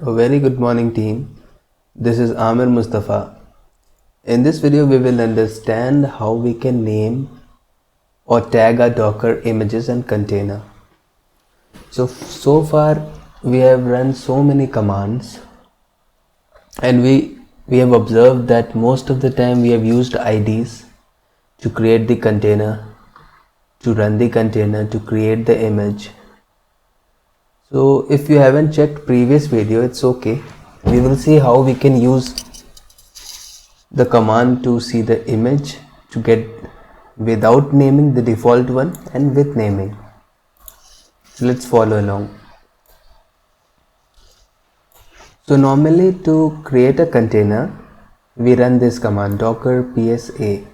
A very good morning team. This is Amir Mustafa. In this video we will understand how we can name or tag our Docker images and container. So far we have run so many commands and we have observed that most of the time we have used IDs to create the container, to run the container, to create the image. So if you haven't checked previous video, it's okay. We will see how we can use the command to see the image to get without naming the default one and with naming. So let's follow along. So normally to create a container, we run this command docker psa.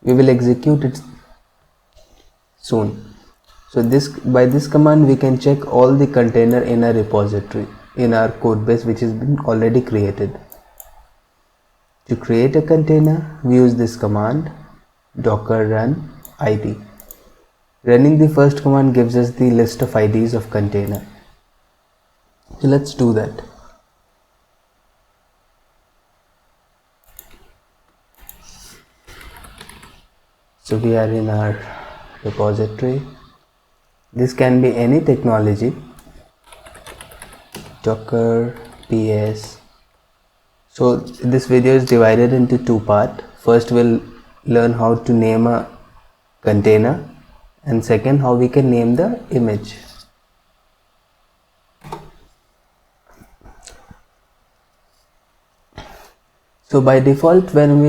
We will execute it soon. So by this command we can check all the container in a repository in our code base which has been already created. To create a container, we use this command docker run id. Running the first command gives us the list of IDs of container. So let's do that. So we are in our repository. This can be any technology. Docker ps. So this video is divided into two parts. First we'll learn how to name a container, and second how we can name the image. So by default when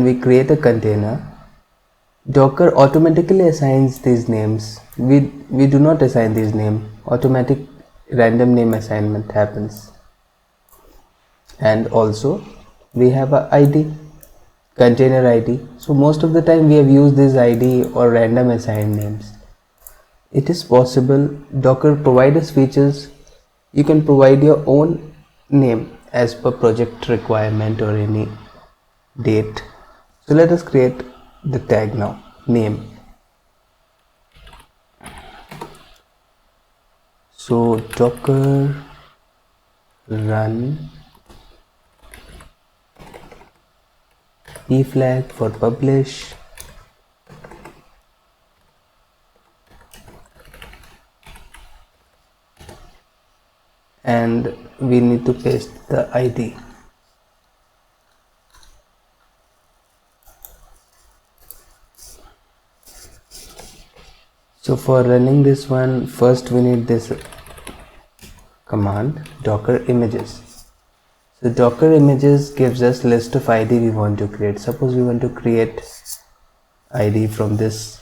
we create a container, Docker automatically assigns these names. We do not assign these names. Automatic random name assignment happens. And also we have a ID, container ID. So most of the time we have used this ID or random assigned names. It is possible. Docker provides us features. You can provide your own name as per project requirement or any date. So let us create the tag now, name. So docker run p flag for publish, and we need to paste the ID. So for running this one, first we need this command docker images. So docker images gives us list of ID we want to create. Suppose we want to create ID from this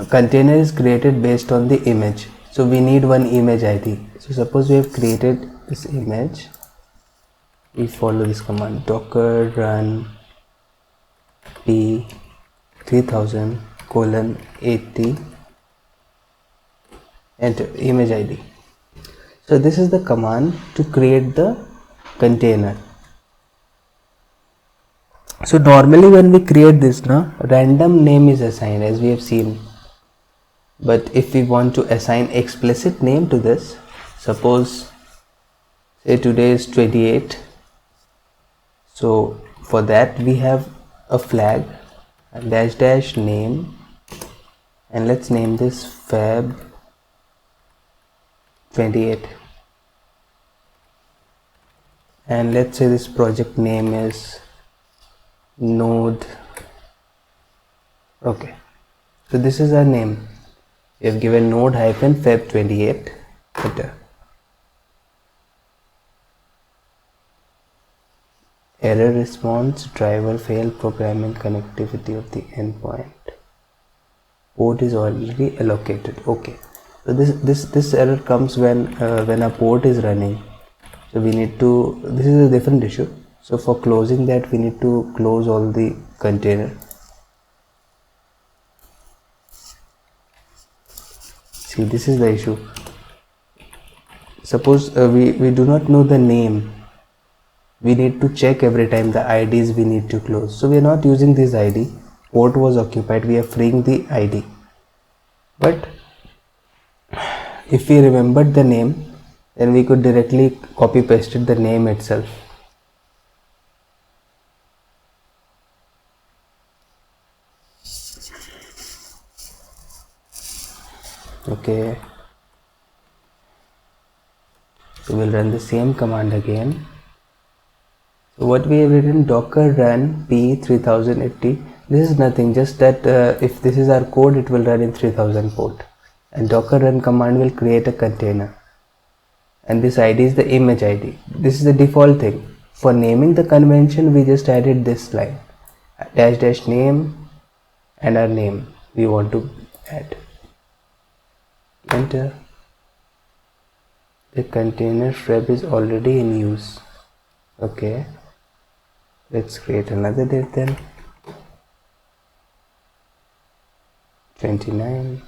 container is created based on the image. So we need one image ID. So suppose we have created this image. We follow this command docker run p 3000 :80 enter image ID. So this is the command to create the container. So normally when we create this random name is assigned as we have seen, but if we want to assign explicit name to this, suppose say today is 28, so for that we have a flag dash name, and let's name this fab 28, and let's say this project name is node. Okay, so this is our name. We have given node -fab 28 enter. Error response, driver failed, programming connectivity of the endpoint, port is already allocated. Okay, so this error comes when a port is running. So we need to, this is a different issue. So for closing that, we need to close all the container. See, this is the issue. Suppose we do not know the name. We need to check every time the IDs we need to close. So we are not using this ID. Port was occupied. We are freeing the ID. But if we remembered the name, then we could directly copy pasted the name itself. Okay, so we'll run the same command again. So what we have written, docker run p3080. This is nothing, just that if this is our code, it will run in 3000 port, and docker run command will create a container, and this id is the image id. This is the default thing. For naming the convention, we just added this line, dash name, and our name we want to add. Enter. The container shrub is already in use. Okay, let's create another date then. 29.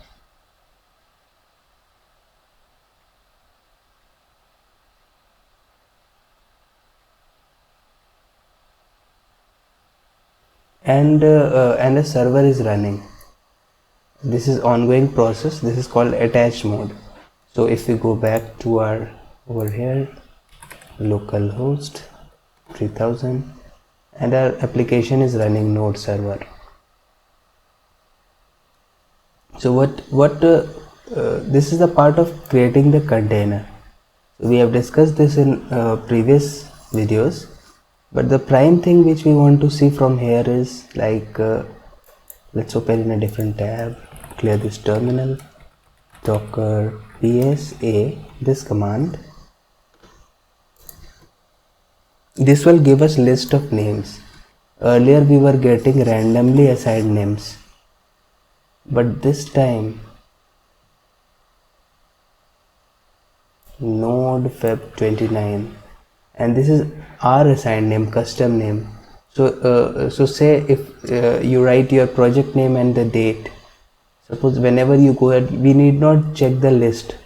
And a server is running. This is ongoing process. This is called attached mode. So if we go back to our over here, localhost 3000, and our application is running node server. So what this is the part of creating the container. So we have discussed this in previous videos, but the prime thing which we want to see from here is like let's open in a different tab, clear this terminal, docker psa, this command. This will give us list of names. Earlier we were getting randomly assigned names, but this time node feb 29, and this is our assigned name, custom name. So say if you write your project name and the date. Suppose whenever you go ahead, we need not check the list.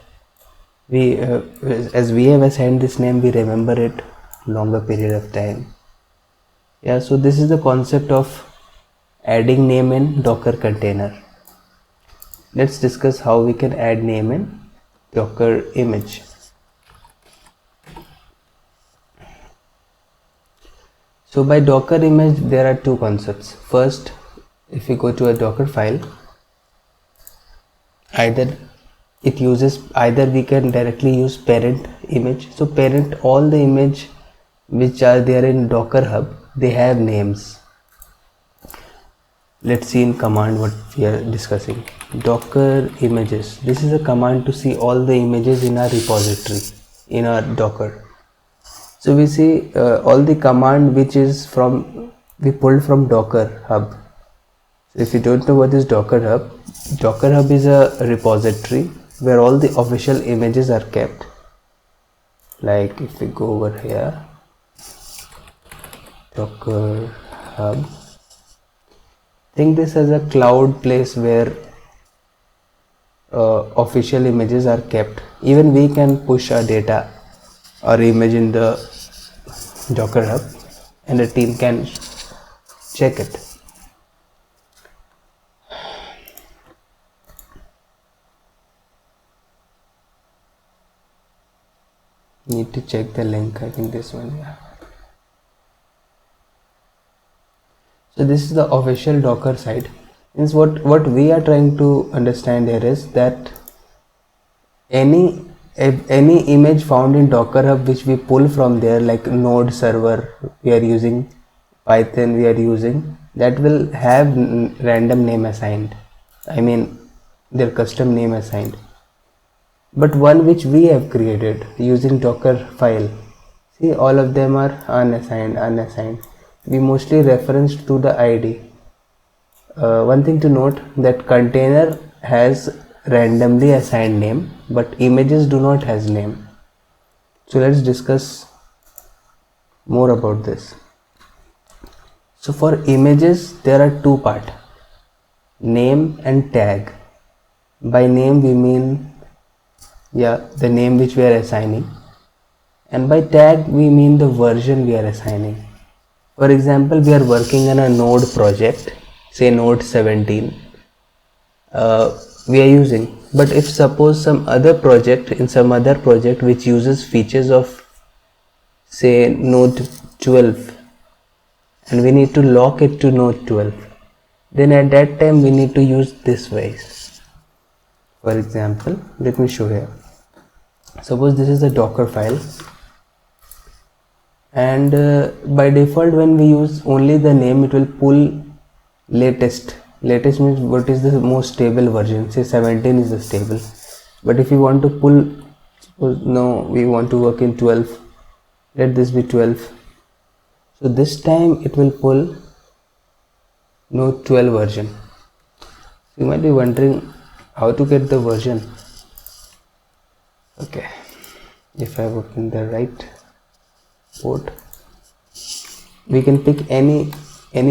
We as we have assigned this name, we remember it longer period of time. Yeah, so this is the concept of adding name in Docker container. Let's discuss how we can add name in Docker image. So by Docker image, there are two concepts. First, if we go to a Docker file, either we can directly use parent image. So parent, all the image which are there in Docker Hub, they have names. Let's see in command what we are discussing. Docker images. This is a command to see all the images in our repository in our Docker. So we see all the command which is we pulled from Docker Hub. So if you don't know what is Docker Hub is a repository where all the official images are kept. Like if we go over here, Docker Hub, think this as a cloud place where official images are kept. Even we can push our data or image in the Docker Hub and the team can check it. Need to check the link. I think this one, yeah. So this is the official Docker side. Means what we are trying to understand here is that any image found in Docker Hub which we pull from there, like node server we are using, Python we are using, that will have random name assigned. I mean their custom name assigned. But one which we have created using Docker file, see all of them are unassigned. We mostly reference to the ID. One thing to note, that container has randomly assigned name, but images do not has name. So let's discuss more about this. So for images there are two parts, name and tag. By name we mean the name which we are assigning, and by tag we mean the version we are assigning. For example, we are working on a node project, say node 17. We are using But if suppose some other project, in some other project which uses features of say node 12, and we need to lock it to node 12, then at that time we need to use this way. For example, let me show here. Suppose this is a Docker file, and by default when we use only the name, it will pull latest. Latest means what is the most stable version, say 17 is the stable. But if you want to pull, suppose no, we want to work in 12, let this be 12, so this time it will pull node 12 version. You might be wondering how to get the version. Okay, if I open the right port, we can pick any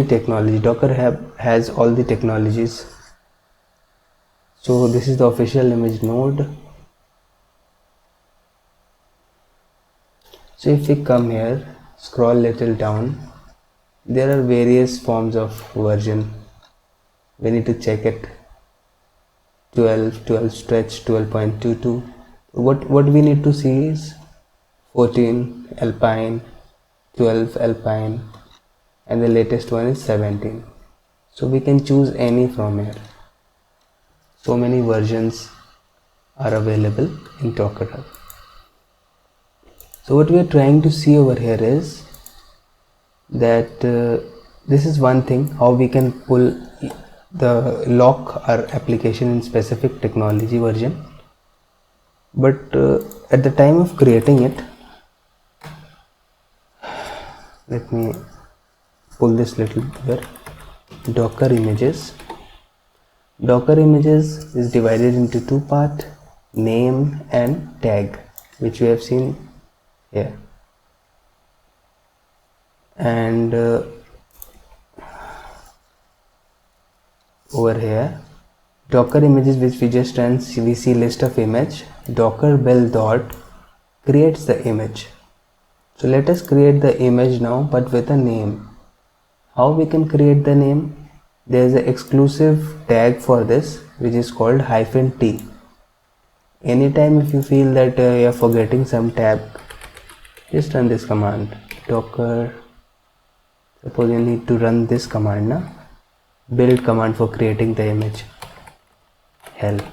technology. Docker has all the technologies. So this is the official image node. So if we come here, scroll little down, there are various forms of version. We need to check it. 12, 12 stretch, 12.22. What we need to see is 14 Alpine, 12 Alpine, and the latest one is 17. So we can choose any from here. So many versions are available in Docker Hub. So what we are trying to see over here is that this is one thing, how we can pull the lock our application in specific technology version. But at the time of creating it, let me pull this little bit. Docker images. Docker images is divided into two parts, name and tag, which we have seen here. And over here, Docker images, which we just ran, we see list of image. Docker build dot creates the image. So let us create the image now, but with a name. How we can create the name? There is an exclusive tag for this, which is called -t. Anytime if you feel that you are forgetting some tab, just run this command. Docker, suppose you need to run this command now. Build command for creating the image. Help.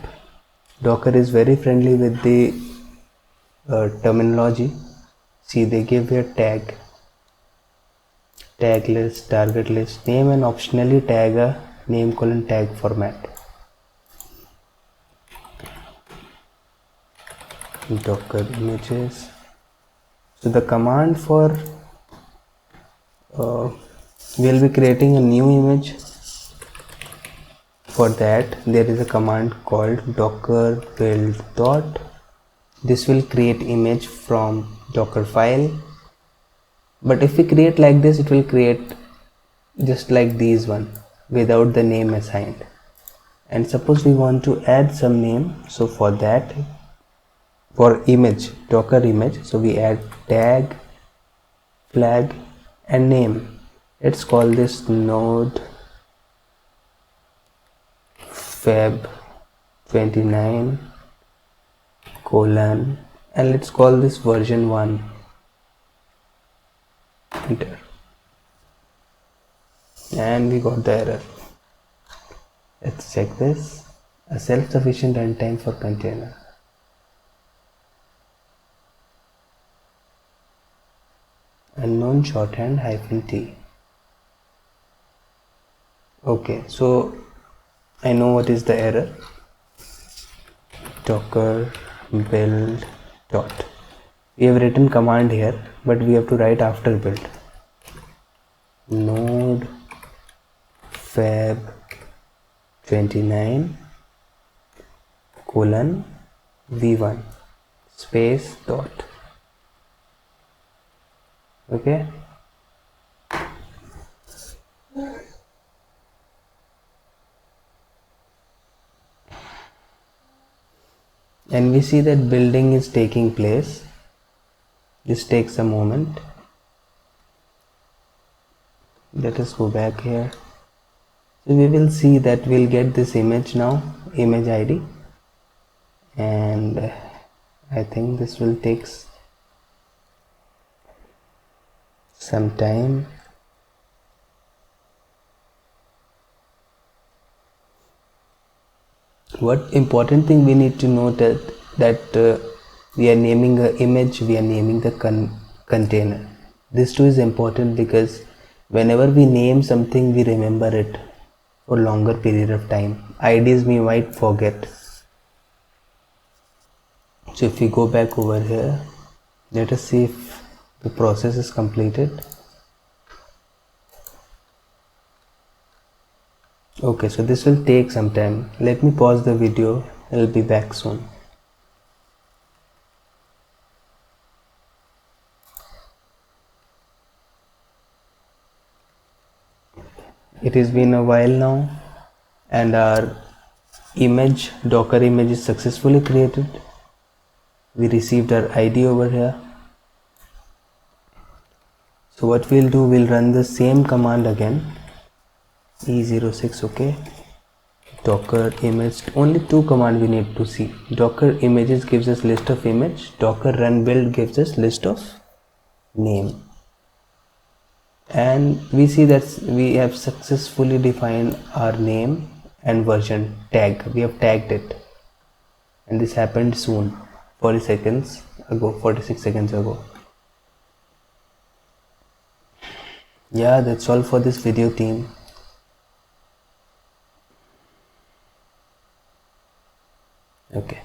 Docker is very friendly with the terminology. See, they give here tag list, target list, name, and optionally tag a name : tag format. Docker images. So the command for we'll be creating a new image. For that there is a command called docker build dot. This will create image from Docker file. But if we create like this, it will create just like these one without the name assigned. And suppose we want to add some name, so for that, for image, Docker image, so we add tag, flag, and name. Let's call this node feb 29 : and let's call this version 1. Enter, and we got the error. Let's check this. A self-sufficient runtime for container. Unknown shorthand -t. Okay, so I know what is the error. Docker build dot. We have written command here, but we have to write after build. Node feb 29 : v1 space dot. Okay. And we see that building is taking place. This takes a moment. Let us go back here. So we will see that we'll get this image now, image ID. and I think this will take some time. What important thing we need to note that we are naming an image, we are naming the container. This too is important because whenever we name something, we remember it for longer period of time. IDs we might forget. So if we go back over here, let us see if the process is completed. Okay, so this will take some time. Let me pause the video. I'll be back soon. It has been a while now and our image, Docker image, is successfully created. We received our ID over here. So what we'll do, we'll run the same command again, e06. Okay, Docker image. Only two commands we need to see. Docker images gives us list of image, Docker run build gives us list of name, and we see that we have successfully defined our name and version tag. We have tagged it, and this happened soon, 46 seconds ago. Yeah, that's all for this video, team. Okay.